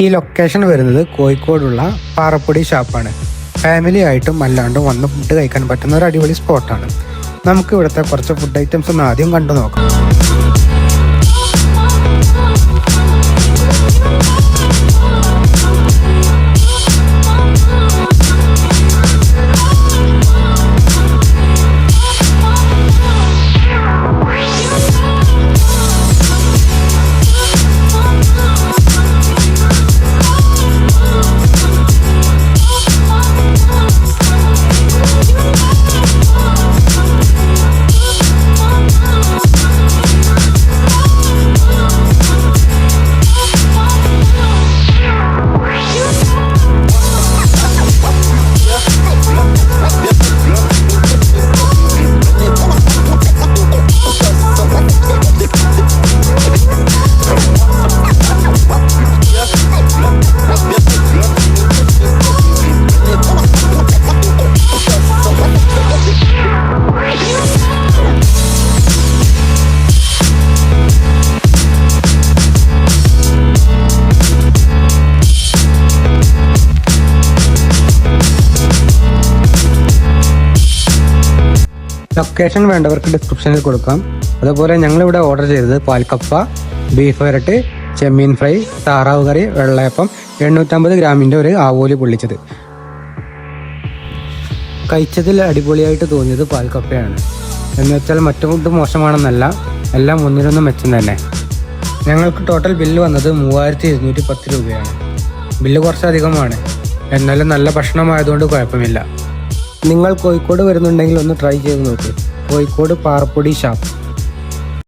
ഈ ലൊക്കേഷൻ വരുന്നത് കോഴിക്കോടുള്ള പാറപ്പൊടി ഷാപ്പാണ്. ഫാമിലി ആയിട്ടും അല്ലാണ്ടും വന്ന് ഫുഡ് കഴിക്കാൻ പറ്റുന്ന ഒരു അടിപൊളി സ്പോട്ടാണ്. നമുക്ക് ഇവിടുത്തെ കുറച്ച് ഫുഡ് ഐറ്റംസ് ഒന്ന് ആദ്യം കണ്ടു നോക്കാം. ലൊക്കേഷൻ വേണ്ടവർക്ക് ഡിസ്ക്രിപ്ഷനിൽ കൊടുക്കാം. അതുപോലെ ഞങ്ങളിവിടെ ഓർഡർ ചെയ്തത് പാൽക്കപ്പ, ബീഫ് വരട്ട്, ചെമ്മീൻ ഫ്രൈ, താറാവ് കറി, വെള്ളയപ്പം, 850 ഗ്രാമിൻ്റെ ഒരു ആവോലി പൊള്ളിച്ചത്. കഴിച്ചതിൽ അടിപൊളിയായിട്ട് തോന്നിയത് പാൽക്കപ്പയാണ്. എന്നുവെച്ചാൽ മറ്റു ഫുഡ് മോശമാണെന്നല്ല, എല്ലാം ഒന്നിനൊന്നും മെച്ചം തന്നെ. ഞങ്ങൾക്ക് ടോട്ടൽ ബില്ല് വന്നത് 3210 രൂപയാണ്. ബില്ല് കുറച്ചധികമാണ്, എന്നാലും നല്ല ഭക്ഷണമായതുകൊണ്ട് കുഴപ്പമില്ല. നിങ്ങൾ കോഴിക്കോട് വരുന്നുണ്ടെങ്കിൽ ഒന്ന് ട്രൈ ചെയ്ത് നോക്ക്. കോഴിക്കോട് പാറപ്പൊടി ഷാപ്പ്.